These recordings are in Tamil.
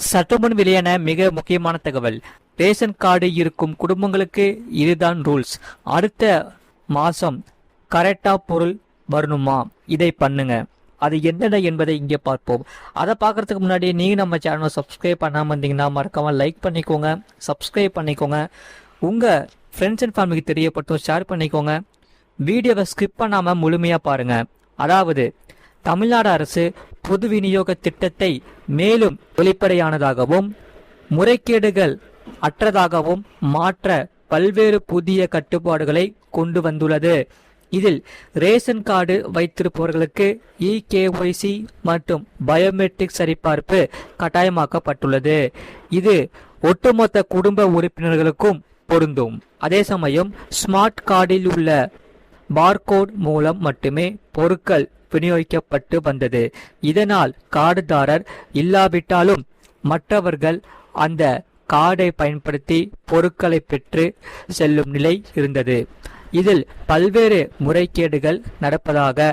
சற்றுமுன் வெளியான மிக முக்கியமான தகவல். ரேஷன் கார்டு இருக்கும் குடும்பங்களுக்கு இதுதான் ரூல்ஸ். அடுத்த மாசம் கரெக்டா பொருள் வரணுமா, இதை பண்ணுங்க. அது என்னென்ன என்பதை இங்கே பார்ப்போம். அதை பார்க்கறதுக்கு முன்னாடி நீங்க நம்ம சேனலை சப்ஸ்கிரைப் பண்ணாமல் இருந்தீங்கன்னா மறக்காம லைக் பண்ணிக்கோங்க, சப்ஸ்கிரைப் பண்ணிக்கோங்க, உங்க ஃப்ரெண்ட்ஸ் அண்ட் ஃபேமிலிக்கு தெரியப்பட்டும் ஷேர் பண்ணிக்கோங்க. வீடியோவை ஸ்கிப் பண்ணாம முழுமையா பாருங்க. அதாவது தமிழ்நாடு அரசு பொது விநியோக திட்டத்தை மேலும் வெளிப்படையானதாகவும் முறைகேடுகள் அற்றதாகவும் மாற்ற பல்வேறு புதிய கட்டுப்பாடுகளை கொண்டு வந்துள்ளது. இதில் ரேஷன் கார்டு வைத்திருப்பவர்களுக்கு இகேஒய்சி மற்றும் பயோமெட்ரிக் சரிபார்ப்பு கட்டாயமாக்கப்பட்டுள்ளது. இது ஒட்டுமொத்த குடும்ப உறுப்பினர்களுக்கும் பொருந்தும். அதே சமயம் ஸ்மார்ட் கார்டில் உள்ள பார்கோட் மூலம் மட்டுமே பொருட்கள் விநியோகிக்கப்பட்டு வந்தது. இதனால் கார்டுதாரர் இல்லாவிட்டாலும் மற்றவர்கள் அந்த கார்டை பயன்படுத்தி பொருட்களை பெற்று செல்லும் நிலை இருந்தது. இதில் பல்வேறு முறைகேடுகள் நடப்பதாக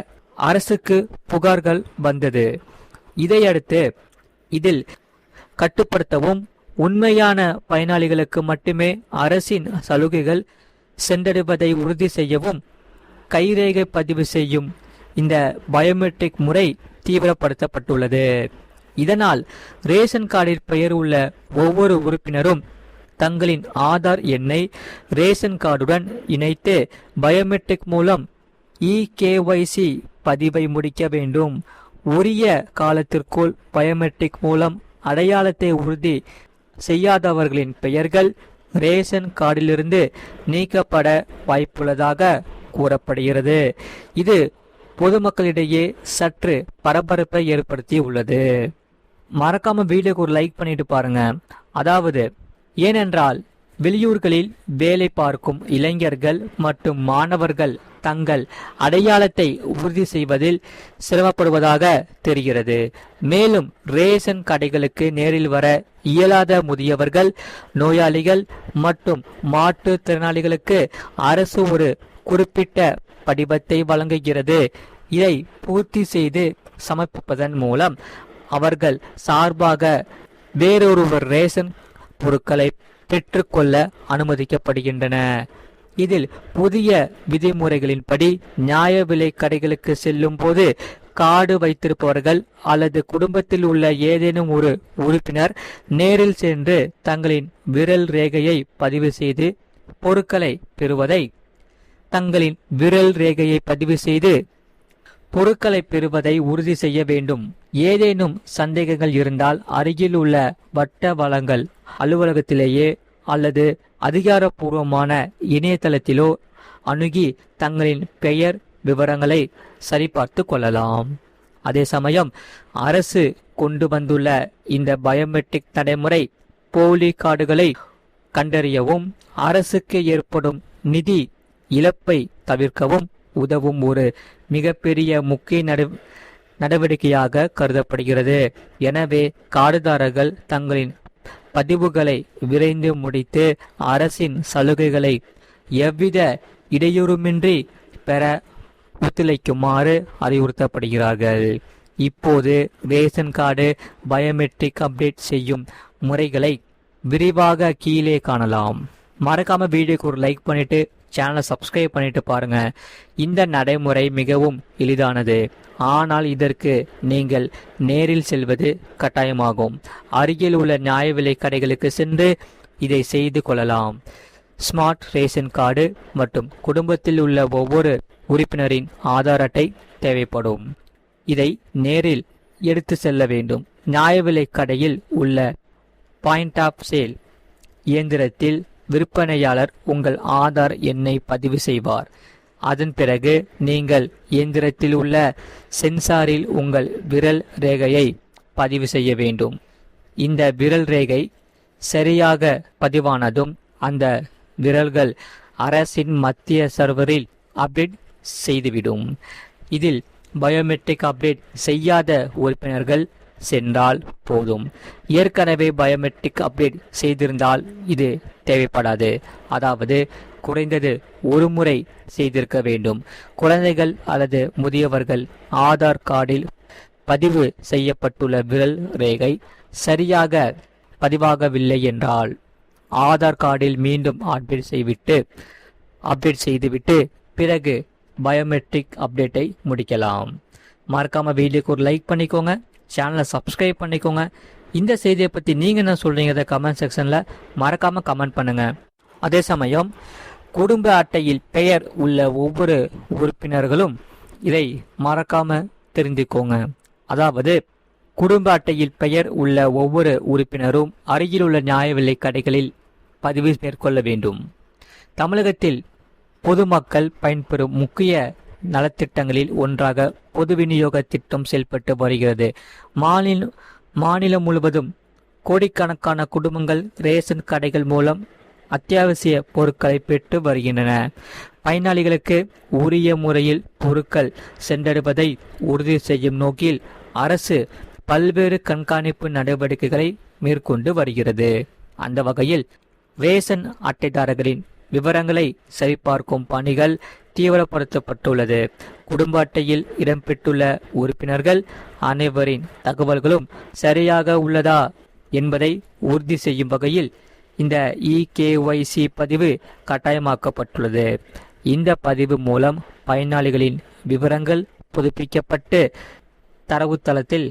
அரசுக்கு புகார்கள் வந்தது. இதையடுத்து இதில் கட்டுப்படுத்தவும் உண்மையான பயனாளிகளுக்கு மட்டுமே அரசின் சலுகைகள் சென்றடைவதை உறுதி செய்யவும் கைரேகை பதிவு செய்யும் இந்த பயோமெட்ரிக் முறை தீவிரப்படுத்தப்பட்டுள்ளது. இதனால் ரேஷன் கார்டில் பெயர் உள்ள ஒவ்வொரு உறுப்பினரும் தங்களின் ஆதார் எண்ணை ரேஷன் கார்டுடன் இணைத்து பயோமெட்ரிக் மூலம் இகேஒய்சி பதிவை முடிக்க வேண்டும். உரிய காலத்திற்குள் பயோமெட்ரிக் மூலம் அடையாளத்தை உறுதி செய்யாதவர்களின் பெயர்கள் ரேஷன் கார்டிலிருந்து நீக்கப்பட வாய்ப்புள்ளதாக கூறப்படுகிறது. இது பொதுமக்களிடையே சற்று பரபரப்பை ஏற்படுத்தி உள்ளது. மறக்காம வீடியோக்கு ஒரு லைக் பண்ணிட்டு பாருங்க. அதாவது ஏனென்றால் வெளியூர்களில் வேலை பார்க்கும் இளைஞர்கள் மற்றும் மாணவர்கள் தங்கள் அடையாளத்தை உறுதி செய்வதில் சிரமப்படுவதாக தெரிகிறது. மேலும் ரேஷன் கடைகளுக்கு நேரில் வர இயலாத முதியவர்கள், நோயாளிகள் மற்றும் மாற்றுத்திறனாளிகளுக்கு அரசு ஒரு குறிப்பிட்ட படிவத்தை வழங்குகிறது. இதை பூர்த்தி செய்து சமர்ப்பிப்பதன் மூலம் அவர்கள் சார்பாக வேறொருவர் ரேஷன் பொருட்களை பெற்றுக்கொள்ள அனுமதிக்கப்படுகின்றன. இதில் புதிய விதிமுறைகளின்படி நியாய விலை கடைகளுக்கு செல்லும் போது கார்டு வைத்திருப்பவர்கள் அல்லது குடும்பத்தில் உள்ள ஏதேனும் ஒரு உறுப்பினர் நேரில் சென்று தங்களின் விரல் ரேகையை பதிவு செய்து பொருட்களை பெறுவதை உறுதி செய்ய வேண்டும். ஏதேனும் சந்தேகங்கள் இருந்தால் அருகில் உள்ள வட்ட வழங்கல் அலுவலகத்திலேயே அல்லது அதிகாரப்பூர்வமான இணையதளத்திலோ அணுகி தங்களின் பெயர் விவரங்களை சரிபார்த்து கொள்ளலாம். அதே சமயம் அரசு கொண்டு வந்துள்ள இந்த பயோமெட்ரிக் நடைமுறை போலி கார்டுகளை கண்டறியவும் அரசுக்கு ஏற்படும் நிதி இழப்பை தவிர்க்கவும் உதவும் ஒரு மிகப்பெரிய முக்கிய நடவடிக்கையாக கருதப்படுகிறது. எனவே கார்டுதாரர்கள் தங்களின் பதிவுகளை விரைந்து முடித்து அரசின் சலுகைகளை எவ்வித இடையூறுமின்றி பெற ஒத்துழைக்குமாறு அறிவுறுத்தப்படுகிறார்கள். இப்போது ரேஷன் கார்டு பயோமெட்ரிக் அப்டேட் செய்யும் முறைகளை விரிவாக கீழே காணலாம். மறக்காம வீடியோக்கு ஒரு லைக் பண்ணிட்டு சேனலை சப்ஸ்கிரைப் பண்ணிட்டு பாருங்க. இந்த நடைமுறை மிகவும் எளிதானது, ஆனால் இதற்கு நீங்கள் நேரில் செல்வது கட்டாயமாகும். அருகில் உள்ள நியாய விலை கடைகளுக்கு சென்று இதை செய்து கொள்ளலாம். ஸ்மார்ட் ரேஷன் கார்டு மற்றும் குடும்பத்தில் உள்ள ஒவ்வொரு உறுப்பினரின் ஆதார் அட்டை தேவைப்படும். இதை நேரில் எடுத்து செல்ல வேண்டும். நியாய விலை கடையில் உள்ள பாயிண்ட் ஆஃப் சேல் இயந்திரத்தில் விற்பனையாளர் உங்கள் ஆதார் எண்ணை பதிவு செய்வார். அதன் பிறகு நீங்கள் இயந்திரத்தில் உள்ள சென்சாரில் உங்கள் விரல் ரேகையை பதிவு செய்ய வேண்டும். இந்த விரல் ரேகை சரியாக பதிவானதும் அந்த விரல்கள் அரசின் மத்திய சர்வரில் அப்டேட் செய்துவிடும். இதில் பயோமெட்ரிக் அப்டேட் செய்யாத உறுப்பினர்கள் சென்றால் போதும். ஏற்கனவே பயோமெட்ரிக் அப்டேட் செய்திருந்தால் இது தேவைப்படாது. அதாவது குறைந்தது ஒரு முறை செய்திருக்க வேண்டும். குழந்தைகள் அல்லது முதியவர்கள் ஆதார் கார்டில் பதிவு செய்யப்பட்டுள்ள விரல் ரேகை சரியாக பதிவாகவில்லை என்றால் ஆதார் கார்டில் மீண்டும் அப்டேட் செய்துவிட்டு பிறகு பயோமெட்ரிக் அப்டேட்டை முடிக்கலாம். மறக்காம வீடியோக்கு ஒரு லைக் பண்ணிக்கோங்க, சேனலை சப்ஸ்கிரைப் பண்ணிக்கோங்க. இந்த செய்தியை பற்றி நீங்கள் என்ன சொல்கிறீங்க கமெண்ட் செக்ஷனில் மறக்காமல் கமெண்ட் பண்ணுங்கள். அதே சமயம் குடும்ப அட்டையில் பெயர் உள்ள ஒவ்வொரு உறுப்பினர்களும் இதை மறக்காமல் தெரிந்துக்கோங்க. அதாவது குடும்ப அட்டையில் பெயர் உள்ள ஒவ்வொரு உறுப்பினரும் அருகில் உள்ள நியாய விலைக் கடைகளில் பதிவு மேற்கொள்ள வேண்டும். தமிழகத்தில் பொதுமக்கள் பயன்பெறும் முக்கிய நலத்திட்டங்களில் ஒன்றாக பொது விநியோக திட்டம் செயல்பட்டு வருகிறது. மாநிலம் முழுவதும் கோடிக்கணக்கான குடும்பங்கள் ரேஷன் கடைகள் மூலம் அத்தியாவசிய பொருட்களை பெற்று வருகின்றன. பயனாளிகளுக்கு உரிய முறையில் பொருட்கள் சென்றடைவதை உறுதி செய்யும் நோக்கில் அரசு பல்வேறு கண்காணிப்பு நடவடிக்கைகளை மேற்கொண்டு வருகிறது. அந்த வகையில் ரேஷன் அட்டைதாரர்களின் விவரங்களை சரிபார்க்கும் பணிகள் தீவிரப்படுத்தப்பட்டுள்ளது. குடும்ப அட்டையில் இடம்பெற்றுள்ள உறுப்பினர்கள் அனைவரின் தகவல்களும் சரியாக உள்ளதா என்பதை உறுதி செய்யும் வகையில் இந்த EKYC பதிவு கட்டாயமாக்கப்பட்டுள்ளது. இந்த பதிவு மூலம் பயனாளிகளின் விவரங்கள் புதுப்பிக்கப்பட்டு தரவுத்தளத்தில்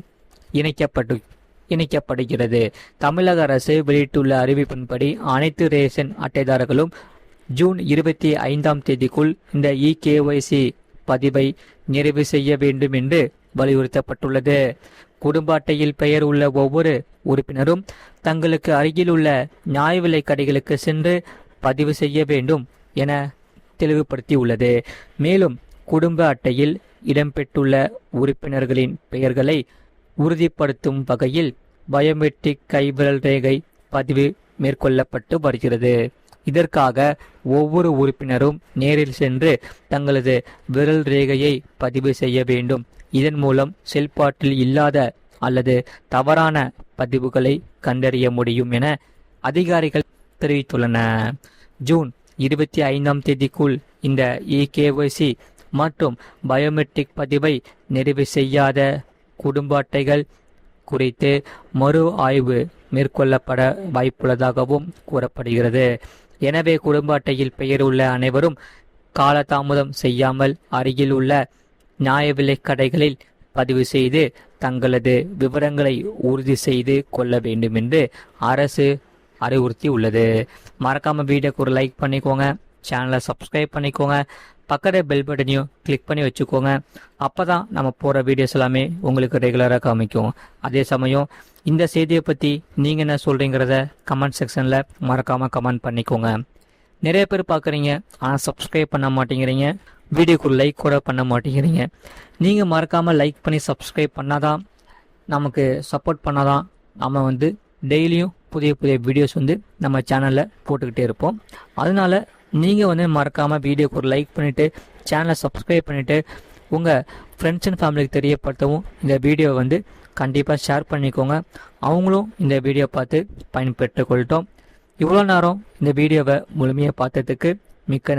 இணைக்கப்படுகிறது. தமிழக அரசு வெளியிட்டுள்ள அறிவிப்பின்படி அனைத்து ரேஷன் அட்டைதாரர்களும் ஜூன் 25ஆம் தேதிக்குள் இந்த EKYC பதிவை நிறைவு செய்ய வேண்டும் என்று வலியுறுத்தப்பட்டுள்ளது. குடும்ப அட்டையில் பெயர் உள்ள ஒவ்வொரு உறுப்பினரும் தங்களுக்கு அருகில் உள்ள நியாய விலைக் கடைகளுக்கு சென்று பதிவு செய்ய வேண்டும் என தெளிவுபடுத்தியுள்ளது. மேலும் குடும்ப அட்டையில் இடம்பெற்றுள்ள உறுப்பினர்களின் பெயர்களை உறுதிப்படுத்தும் வகையில் பயோமெட்ரிக் கைவிரல் ரேகை பதிவு மேற்கொள்ளப்பட்டு வருகிறது. இதற்காக ஒவ்வொரு உறுப்பினரும் நேரில் சென்று தங்களது விரல் ரேகையை பதிவு செய்ய வேண்டும். இதன் மூலம் செயல்பாட்டில் இல்லாத அல்லது தவறான பதிவுகளை கண்டறிய முடியும் என அதிகாரிகள் தெரிவித்துள்ளனர். ஜூன் 25ஆம் தேதிக்குள் இந்த EKYC மற்றும் பயோமெட்ரிக் பதிவை நிறைவு செய்யாத குடும்ப அட்டைகள் குறித்து மறு ஆய்வு மேற்கொள்ளப்பட வாய்ப்புள்ளதாகவும் கூறப்படுகிறது. எனவே குடும்ப அட்டையில் பெயர் உள்ள அனைவரும் காலதாமதம் செய்யாமல் அருகில் உள்ள நியாய விலைக் கடைகளில் பதிவு செய்து தங்களது விவரங்களை உறுதி செய்து கொள்ள வேண்டும் என்று அரசு அறிவுறுத்தி உள்ளது. மறக்காம வீடியோக்கு ஒரு லைக் பண்ணிக்கோங்க, சேனலை சப்ஸ்கிரைப் பண்ணிக்கோங்க, பக்கத்தில் பெல் பட்டனையும் கிளிக் பண்ணி வச்சுக்கோங்க. அப்போ தான் நம்ம போகிற வீடியோஸ் எல்லாமே உங்களுக்கு ரெகுலராக காமிக்கும். அதே சமயம் இந்த செய்தியை பற்றி நீங்கள் என்ன சொல்கிறீங்கிறத கமெண்ட் செக்ஷனில் மறக்காமல் கமெண்ட் பண்ணிக்கோங்க. நிறைய பேர் பார்க்குறீங்க, ஆனால் சப்ஸ்கிரைப் பண்ண மாட்டேங்கிறீங்க, வீடியோக்கு லைக் கூட பண்ண மாட்டேங்கிறீங்க. நீங்கள் மறக்காமல் லைக் பண்ணி சப்ஸ்கிரைப் பண்ணாதான், நமக்கு சப்போர்ட் பண்ணாதான் நம்ம டெய்லியும் புதிய புதிய வீடியோஸ் நம்ம சேனலில் போட்டுக்கிட்டே இருப்போம். அதனால நீங்கள் மறக்காமல் வீடியோக்கு ஒரு லைக் பண்ணிவிட்டு சேனலை சப்ஸ்கிரைப் பண்ணிவிட்டு உங்கள் ஃப்ரெண்ட்ஸ் அண்ட் ஃபேமிலிக்கு தெரியப்படுத்தவும் இந்த வீடியோவை கண்டிப்பாக ஷேர் பண்ணிக்கோங்க. அவங்களும் இந்த வீடியோ பார்த்து பயன்பெற்று கொள்ளட்டும். இவ்வளோ நேரம் இந்த வீடியோவை முழுமையாக பார்த்ததுக்கு மிக்க நன்றி.